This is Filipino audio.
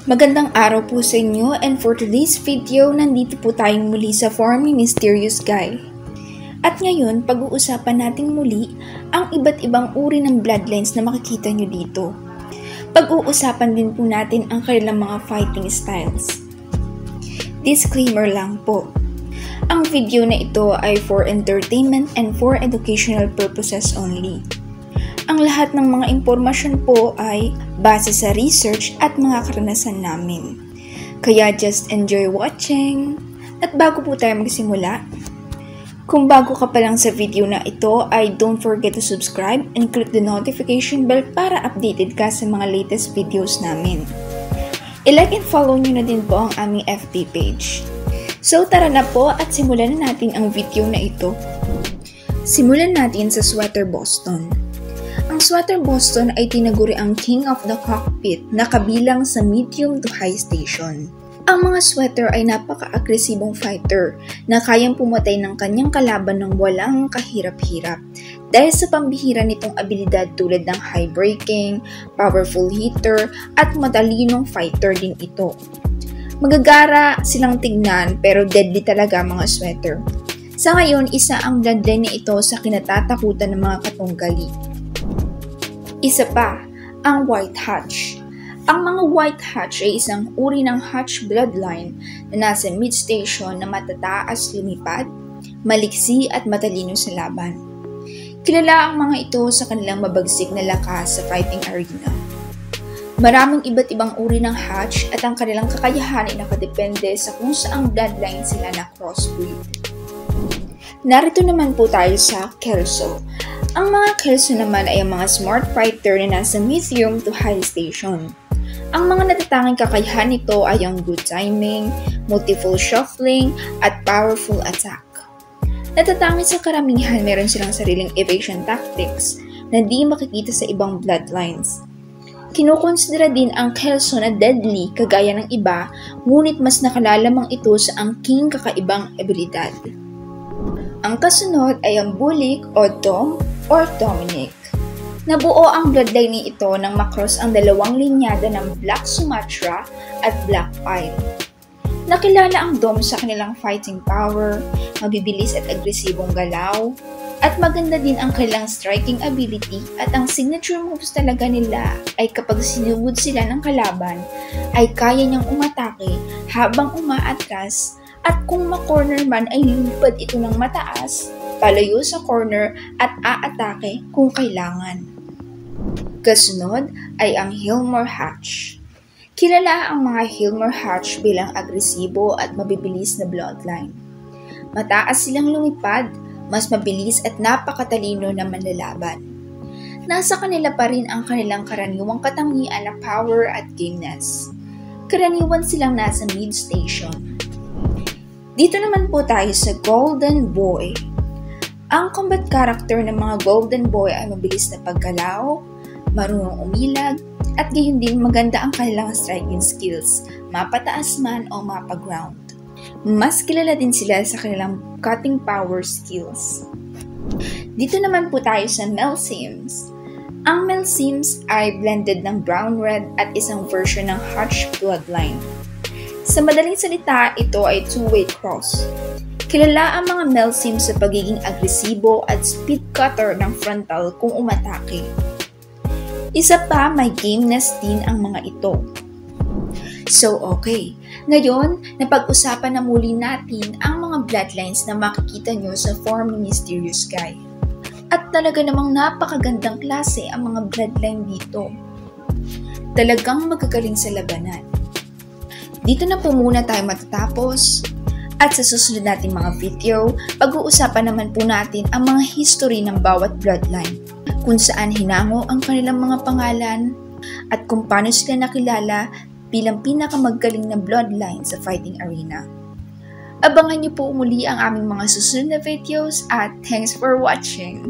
Magandang araw po sa inyo, and for today's video, nandito po tayong muli sa Farm ni Mysterious Guy. At ngayon, pag-uusapan natin muli ang iba't ibang uri ng bloodlines na makikita nyo dito. Pag-uusapan din po natin ang kanilang mga fighting styles. Disclaimer lang po. Ang video na ito ay for entertainment and for educational purposes only. Ang lahat ng mga impormasyon po ay base sa research at mga karanasan namin. Kaya just enjoy watching! At bago po tayo magsimula, kung bago ka pa lang sa video na ito ay don't forget to subscribe and click the notification bell para updated ka sa mga latest videos namin. I-like and follow nyo na din po ang aming FB page. So tara na po at simulan na natin ang video na ito. Simulan natin sa Sweater Boston. Ang Sweater Boston ay tinaguri ang King of the Cockpit na kabilang sa medium to high station. Ang mga sweater ay napaka-agresibong fighter na kayang pumatay ng kanyang kalaban ng walang kahirap-hirap dahil sa pambihira nitong abilidad tulad ng high braking, powerful hitter, at matalinong fighter din ito. Magagara silang tignan pero deadly talaga mga sweater. Sa ngayon, isa ang bloodline na ito sa kinatatakutan ng mga katunggali. Isa pa, ang White Hatch. Ang mga White Hatch ay isang uri ng Hatch bloodline na nasa mid-station na matataas lumipad, maliksi at matalino sa laban. Kilala ang mga ito sa kanilang mabagsik na lakas sa fighting arena. Maraming iba't ibang uri ng Hatch at ang kanilang kakayahan ay nakadepende sa kung saang bloodline sila na crossbreed. Narito naman po tayo sa Kelso. Ang mga Kelso naman ay ang mga smart fighter na nasa medium to high station. Ang mga natatanging kakayahan nito ay ang good timing, multiple shuffling, at powerful attack. Natatangi sa karamihan meron silang sariling evasion tactics na di makikita sa ibang bloodlines. Kinukonsidera din ang Kelso na deadly kagaya ng iba, ngunit mas nakalalamang ito sa angking kakaibang abilidad. Ang kasunod ay ang Bulik o Dom or Dominic. Nabuo ang bloodline ni ito nang makross ang dalawang linyada ng Black Sumatra at Black Pine. Nakilala ang Dom sa kanilang fighting power, mabibilis at agresibong galaw, at maganda din ang kanilang striking ability at ang signature moves talaga nila ay kapag sinugod sila ng kalaban ay kaya niyang umatake habang umaatras at kung ma-corner man ay lilipad ito ng mataas, palayo sa corner at aatake kung kailangan. Kasunod ay ang Hilmore Hatch. Kilala ang mga Hilmore Hatch bilang agresibo at mabibilis na bloodline. Mataas silang lumipad, mas mabilis at napakatalino na manlalaban. Nasa kanila pa rin ang kanilang karaniwang katangian na power at gameness. Karaniwan silang nasa mid-station. Dito naman po tayo sa Golden Boy. Ang combat character ng mga Golden Boy ay mabilis na paggalaw, marunong umilag, at gayon din maganda ang kanilang striking skills, mapataas man o mapa-ground. Mas kilala din sila sa kanilang cutting power skills. Dito naman po tayo sa Melsims. Ang Melsims ay blended ng brown-red at isang version ng Hatch bloodline. Sa madaling salita, ito ay two-way cross. Kilala ang mga Melsims sa pagiging agresibo at speed cutter ng frontal kung umatake. Isa pa, may gameness din ang mga ito. So okay, ngayon napag-usapan na muli natin ang mga bloodlines na makikita nyo sa Farm ni Mysterious Guy. At talaga namang napakagandang klase ang mga bloodline dito. Talagang magagaling sa labanan. Dito na po muna tayo matatapos. At sa susunod nating mga video, pag-uusapan naman po natin ang mga history ng bawat bloodline, kung saan hinango ang kanilang mga pangalan, at kung paano sila nakilala bilang pinakamagaling na bloodline sa fighting arena. Abangan niyo po muli ang aming mga susunod na videos at thanks for watching!